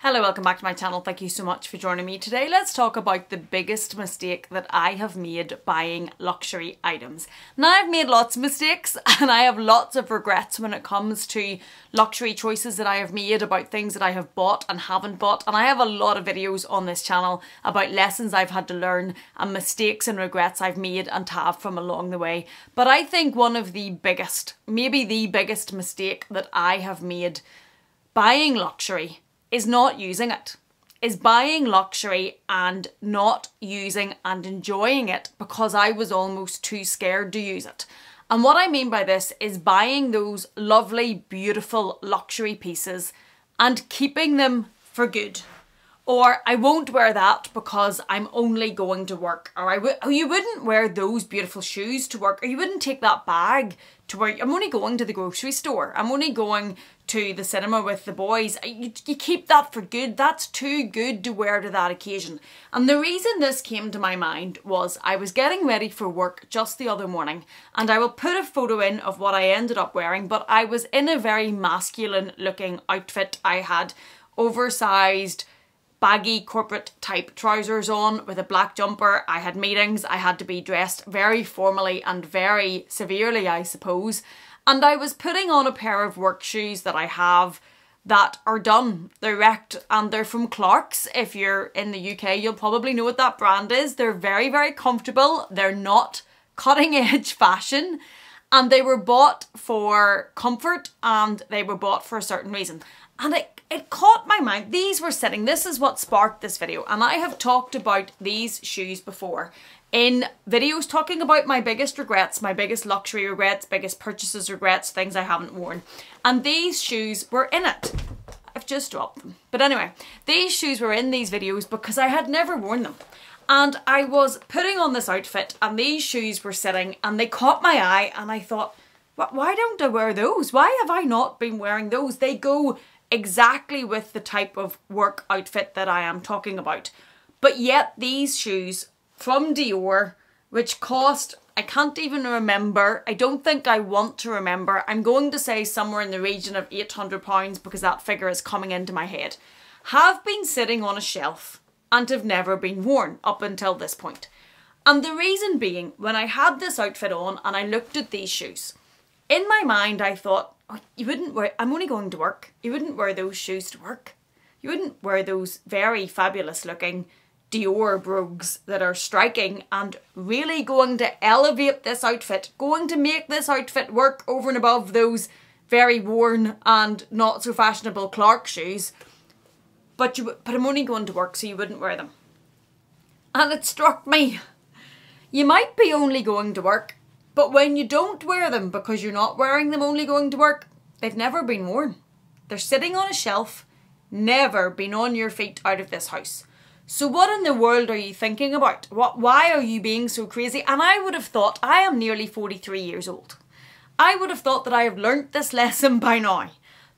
Hello, welcome back to my channel. Thank you so much for joining me today. Let's talk about the biggest mistake that I have made buying luxury items. Now, I've made lots of mistakes and I have lots of regrets when it comes to luxury choices that I have made, about things that I have bought and haven't bought. And I have a lot of videos on this channel about lessons I've had to learn and mistakes and regrets I've made and have from along the way. But I think one of the biggest, maybe the biggest mistake that I have made buying luxury is not using it, is buying luxury and not using and enjoying it because I was almost too scared to use it. And what I mean by this is buying those lovely, beautiful luxury pieces and keeping them for good. Or I won't wear that because I'm only going to work. Or you wouldn't wear those beautiful shoes to work. Or you wouldn't take that bag to work. I'm only going to the grocery store. I'm only going to the cinema with the boys. You keep that for good. That's too good to wear to that occasion. And the reason this came to my mind was I was getting ready for work just the other morning, and I will put a photo in of what I ended up wearing, but I was in a very masculine looking outfit. I had oversized baggy corporate type trousers on with a black jumper. I had meetings. I had to be dressed very formally and very severely, I suppose. And I was putting on a pair of work shoes that I have that are done. They're wrecked and they're from Clark's. If you're in the UK, you'll probably know what that brand is. They're very, very comfortable. They're not cutting edge fashion. And they were bought for comfort and they were bought for a certain reason. And it caught my mind. These were sitting, this is what sparked this video. And I have talked about these shoes before in videos talking about my biggest regrets, my biggest luxury regrets, biggest purchases regrets, things I haven't worn. And these shoes were in it. I've just dropped them. But anyway, these shoes were in these videos because I had never worn them. And I was putting on this outfit and these shoes were sitting and they caught my eye and I thought, why don't I wear those? Why have I not been wearing those? They go exactly with the type of work outfit that I am talking about. But yet these shoes from Dior, which cost, I can't even remember, I don't think I want to remember, I'm going to say somewhere in the region of £800 because that figure is coming into my head, have been sitting on a shelf and have never been worn up until this point. And the reason being, when I had this outfit on and I looked at these shoes, in my mind I thought, oh, you wouldn't wear, I'm only going to work, you wouldn't wear those shoes to work. You wouldn't wear those very fabulous looking Dior brogues that are striking and really going to elevate this outfit, going to make this outfit work over and above those very worn and not so fashionable Clark shoes. But I'm only going to work, so you wouldn't wear them. And it struck me, you might be only going to work, but when you don't wear them because you're not wearing them only going to work, they've never been worn. They're sitting on a shelf, never been on your feet out of this house. So what in the world are you thinking about? Why are you being so crazy? And I would have thought, I am nearly 43 years old. I would have thought that I have learnt this lesson by now.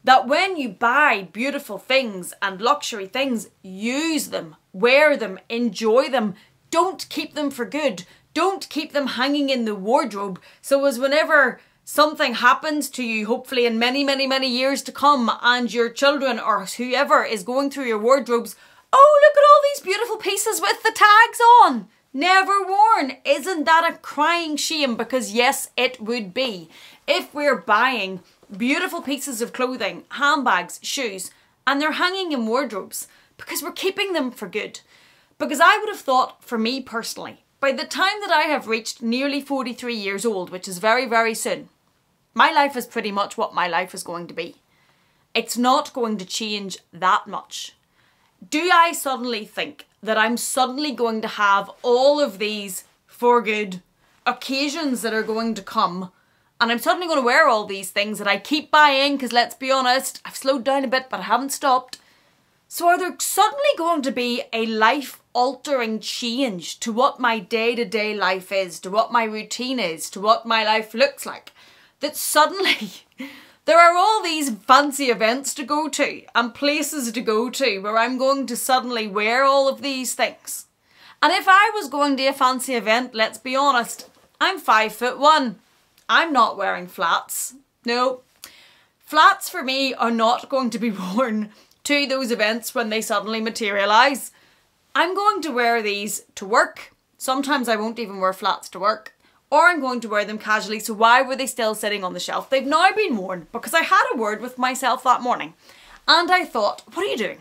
That when you buy beautiful things and luxury things, use them, wear them, enjoy them. Don't keep them for good. Don't keep them hanging in the wardrobe. So as whenever something happens to you, hopefully in many, many, many years to come, and your children or whoever is going through your wardrobes, oh, look at all these beautiful pieces with the tags on. Never worn. Isn't that a crying shame? Because yes, it would be. If we're buying beautiful pieces of clothing, handbags, shoes, and they're hanging in wardrobes because we're keeping them for good. Because I would have thought, for me personally, by the time that I have reached nearly 43 years old, which is very, very soon, my life is pretty much what my life is going to be. It's not going to change that much. Do I suddenly think that I'm suddenly going to have all of these for good occasions that are going to come and I'm suddenly going to wear all these things that I keep buying because let's be honest, I've slowed down a bit but I haven't stopped. So are there suddenly going to be a life-altering change to what my day-to-day life is, to what my routine is, to what my life looks like? That suddenly there are all these fancy events to go to and places to go to where I'm going to suddenly wear all of these things. And if I was going to a fancy event, let's be honest, I'm 5'1". I'm not wearing flats. No. Flats for me are not going to be worn to those events when they suddenly materialise. I'm going to wear these to work. Sometimes I won't even wear flats to work. Or I'm going to wear them casually, so why were they still sitting on the shelf? They've now been worn because I had a word with myself that morning. And I thought, what are you doing?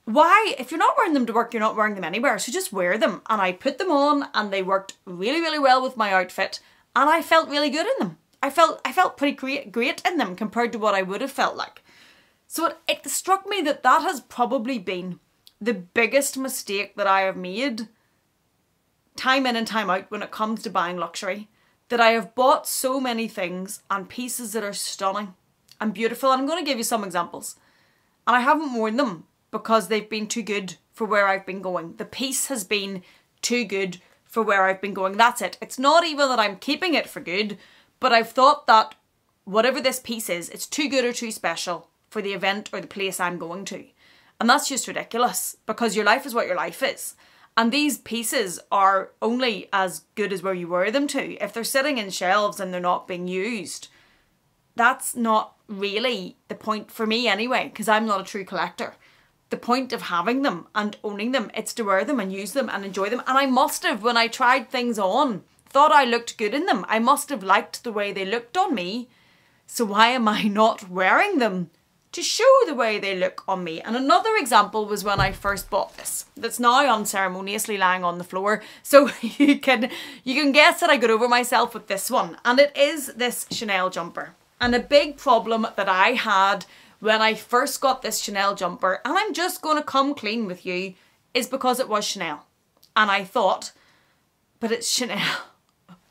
Why, if you're not wearing them to work, you're not wearing them anywhere, so just wear them. And I put them on and they worked really, really well with my outfit and I felt really good in them. I felt pretty great in them compared to what I would have felt like. So it struck me that that has probably been the biggest mistake that I have made time in and time out when it comes to buying luxury. That I have bought so many things and pieces that are stunning and beautiful. And I'm going to give you some examples. And I haven't worn them because they've been too good for where I've been going. The piece has been too good for where I've been going. That's it. It's not even that I'm keeping it for good, but I've thought that whatever this piece is, it's too good or too special for the event or the place I'm going to. And that's just ridiculous because your life is what your life is. And these pieces are only as good as where you wear them to. If they're sitting in shelves and they're not being used, that's not really the point for me anyway, because I'm not a true collector. The point of having them and owning them, it's to wear them and use them and enjoy them. And I must have, when I tried things on, thought I looked good in them. I must have liked the way they looked on me. So why am I not wearing them to show the way they look on me? And another example was when I first bought this. That's now unceremoniously lying on the floor. So you can guess that I got over myself with this one. And it is this Chanel jumper. And a big problem that I had when I first got this Chanel jumper, and I'm just going to come clean with you, is because it was Chanel. And I thought, but it's Chanel.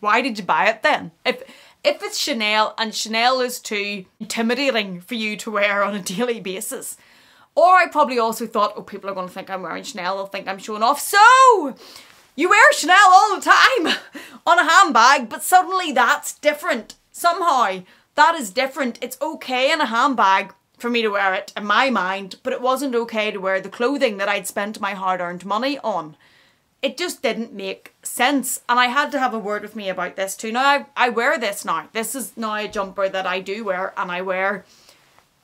Why did you buy it then? If it's Chanel and Chanel is too intimidating for you to wear on a daily basis. Or I probably also thought, oh, people are going to think I'm wearing Chanel. They'll think I'm showing off. So you wear Chanel all the time on a handbag, but suddenly that's different. Somehow that is different. It's okay in a handbag for me to wear it in my mind, but it wasn't okay to wear the clothing that I'd spent my hard-earned money on. It just didn't make sense. And I had to have a word with me about this too. Now, I wear this now. This is now a jumper that I do wear, and I wear,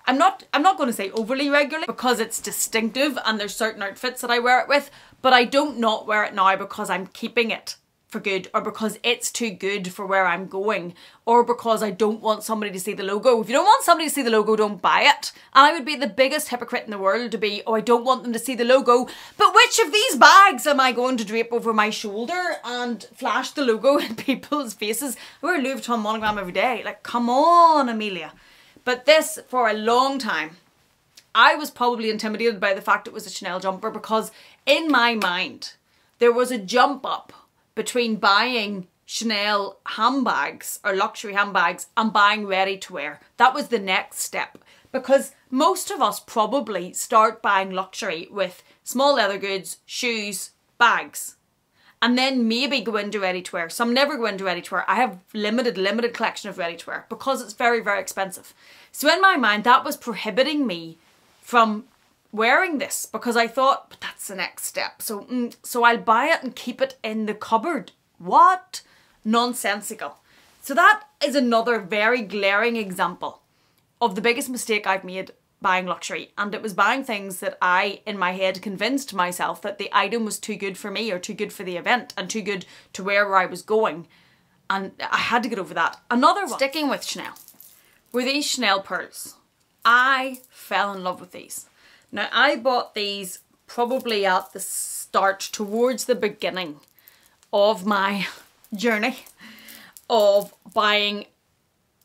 I'm not going to say overly regularly because it's distinctive and there's certain outfits that I wear it with, but I don't not wear it now because I'm keeping it for good or because it's too good for where I'm going or because I don't want somebody to see the logo. If you don't want somebody to see the logo, don't buy it. And I would be the biggest hypocrite in the world to be, oh, I don't want them to see the logo, but which of these bags am I going to drape over my shoulder and flash the logo in people's faces? I wear a Louis Vuitton monogram every day. Like, come on, Amelia. But this, for a long time, I was probably intimidated by the fact it was a Chanel jumper because in my mind, there was a jump up between buying Chanel handbags or luxury handbags and buying ready to wear. That was the next step because most of us probably start buying luxury with small leather goods, shoes, bags, and then maybe go into ready to wear. Some never go into ready to wear. I have limited collection of ready to wear because it's very, very expensive. So in my mind, that was prohibiting me from wearing this because I thought, but that's the next step. So I'll buy it and keep it in the cupboard. What? Nonsensical. So that is another very glaring example of the biggest mistake I've made buying luxury. And it was buying things that I, in my head, convinced myself that the item was too good for me or too good for the event and too good to wear where I was going. And I had to get over that. Another one, sticking with Chanel, were these Chanel pearls. I fell in love with these. Now, I bought these probably at the start, towards the beginning of my journey of buying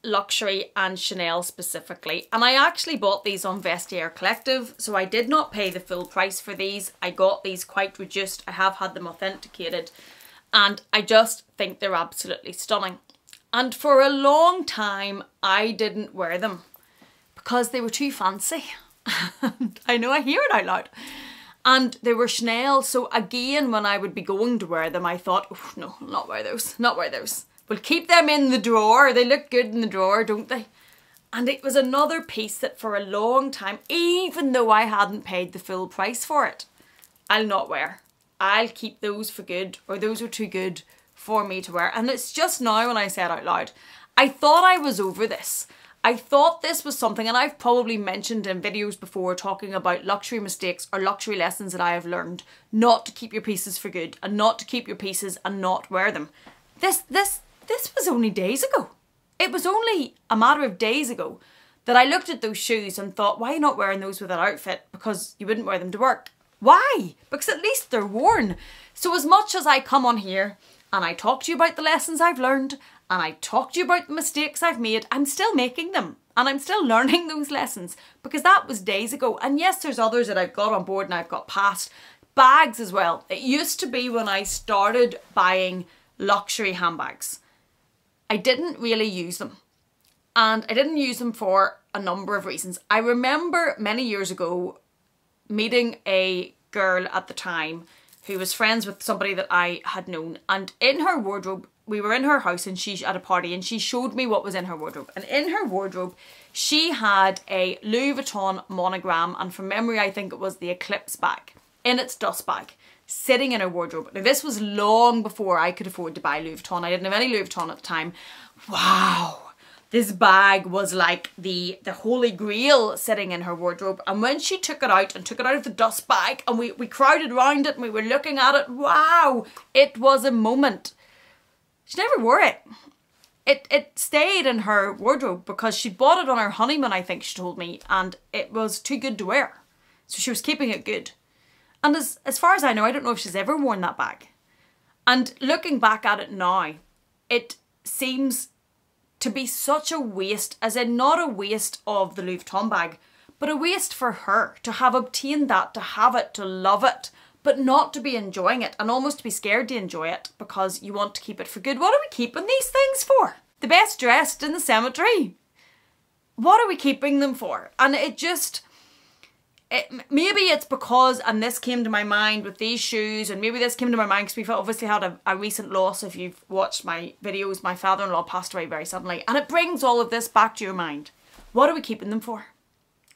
luxury and Chanel specifically. And I actually bought these on Vestiaire Collective, so I did not pay the full price for these. I got these quite reduced. I have had them authenticated and I just think they're absolutely stunning. And for a long time, I didn't wear them because they were too fancy. I know, I hear it out loud. And they were Chanel, so again, when I would be going to wear them, I thought, oh no, I'll not wear those, not wear those. We'll keep them in the drawer. They look good in the drawer, don't they? And it was another piece that for a long time, even though I hadn't paid the full price for it, I'll not wear. I'll keep those for good, or those are too good for me to wear. And it's just now when I say it out loud, I thought I was over this. I thought this was something, and I've probably mentioned in videos before talking about luxury mistakes or luxury lessons that I have learned, not to keep your pieces for good and not to keep your pieces and not wear them. This was only days ago. It was only a matter of days ago that I looked at those shoes and thought, why are you not wearing those with that outfit? Because you wouldn't wear them to work. Why? Because at least they're worn. So as much as I come on here and I talk to you about the lessons I've learned and I talk to you about the mistakes I've made, I'm still making them and I'm still learning those lessons, because that was days ago. And yes, there's others that I've got on board and I've got past. Bags as well. It used to be when I started buying luxury handbags, I didn't really use them. And I didn't use them for a number of reasons. I remember many years ago meeting a girl at the time who was friends with somebody that I had known, and in her wardrobe, we were in her house and she at a party, and she showed me what was in her wardrobe. And in her wardrobe, she had a Louis Vuitton monogram, and from memory, I think it was the Eclipse bag in its dust bag, sitting in her wardrobe. Now this was long before I could afford to buy Louis Vuitton. I didn't have any Louis Vuitton at the time. Wow. This bag was like the holy grail sitting in her wardrobe. And when she took it out and took it out of the dust bag and we crowded around it and we were looking at it, wow, it was a moment. She never wore it. It stayed in her wardrobe because she bought it on her honeymoon, I think she told me, and it was too good to wear. So she was keeping it good. And as far as I know, I don't know if she's ever worn that bag. And looking back at it now, it seems to be such a waste, as in not a waste of the Louis Vuitton bag, but a waste for her to have obtained that, to have it, to love it, but not to be enjoying it and almost to be scared to enjoy it because you want to keep it for good. What are we keeping these things for? The best dressed in the cemetery. What are we keeping them for? And it just... maybe it's because, and this came to my mind with these shoes, and maybe this came to my mind because we've obviously had a recent loss. If you've watched my videos, my father-in-law passed away very suddenly, and it brings all of this back to your mind. What are we keeping them for?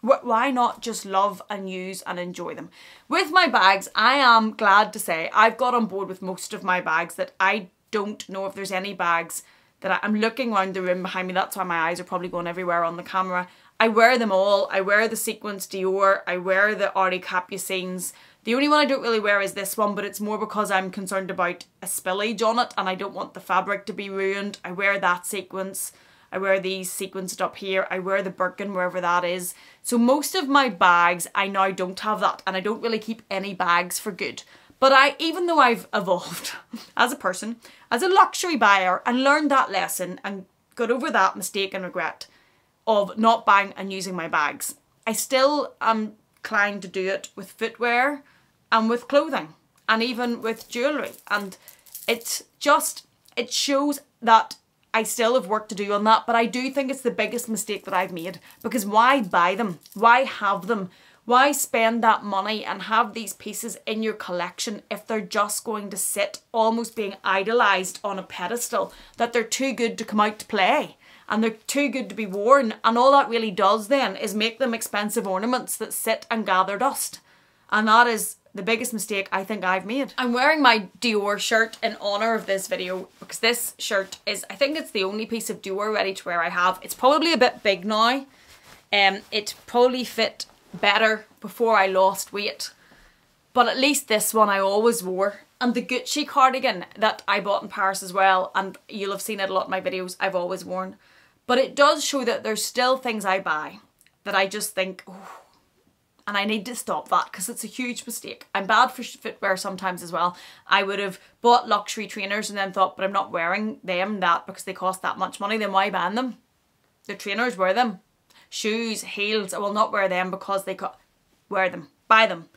Why not just love and use and enjoy them? With my bags, I am glad to say I've got on board with most of my bags, that I don't know if there's any bags that I'm looking around the room behind me. That's why my eyes are probably going everywhere on the camera. I wear them all. I wear the sequins Dior. I wear the Ori Capucines. The only one I don't really wear is this one, but it's more because I'm concerned about a spillage on it and I don't want the fabric to be ruined. I wear that sequence. I wear these sequenced up here. I wear the Birkin wherever that is. So most of my bags, I now don't have that, and I don't really keep any bags for good. But even though I've evolved as a person, as a luxury buyer, and learned that lesson and got over that mistake and regret of not buying and using my bags, I still am inclined to do it with footwear and with clothing and even with jewellery. And it shows that I still have work to do on that, but I do think it's the biggest mistake that I've made, because why buy them? Why have them? Why spend that money and have these pieces in your collection if they're just going to sit almost being idolised on a pedestal, that they're too good to come out to play and they're too good to be worn, and all that really does then is make them expensive ornaments that sit and gather dust. And that is the biggest mistake I think I've made. I'm wearing my Dior shirt in honour of this video because this shirt is, I think it's the only piece of Dior ready to wear I have. It's probably a bit big now. It probably fit better before I lost weight, but at least this one I always wore. And the Gucci cardigan that I bought in Paris as well, and you'll have seen it a lot in my videos, I've always worn. But it does show that there's still things I buy that I just think, oh, and I need to stop that because it's a huge mistake. I'm bad for footwear sometimes as well. I would have bought luxury trainers and then thought, but I'm not wearing them because they cost that much money, then why ban them? The trainers, wear them. Shoes, heels, I will not wear them because they wear them, buy them.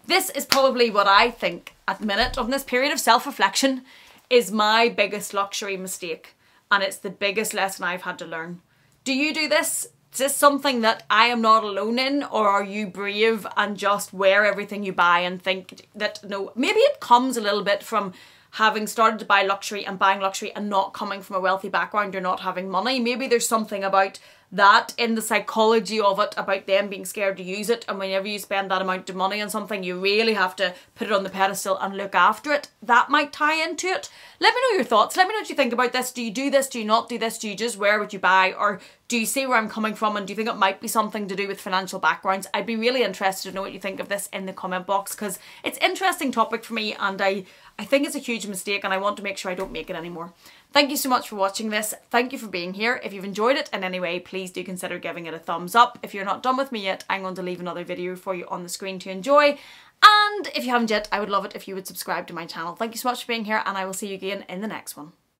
This is probably what I think at the minute, on this period of self-reflection, is my biggest luxury mistake. And it's the biggest lesson I've had to learn. Do you do this? Is this something that I am not alone in, or are you brave and just wear everything you buy and think that, no, maybe it comes a little bit from having started to buy luxury and buying luxury and not coming from a wealthy background or not having money. Maybe there's something about that in the psychology of it, about them being scared to use it, and whenever you spend that amount of money on something you really have to put it on the pedestal and look after it. That might tie into it. Let me know your thoughts. Let me know what you think about this. Do you do this? Do you not do this? Do you just wear what you buy? Or Do you see where I'm coming from, and do you think it might be something to do with financial backgrounds? I'd be really interested to know what you think of this in the comment box, because it's an interesting topic for me, and I think it's a huge mistake, and I want to make sure I don't make it anymore. Thank you so much for watching this. Thank you for being here. If you've enjoyed it in any way, please do consider giving it a thumbs up. If you're not done with me yet, I'm going to leave another video for you on the screen to enjoy. And if you haven't yet, I would love it if you would subscribe to my channel. Thank you so much for being here, and I will see you again in the next one.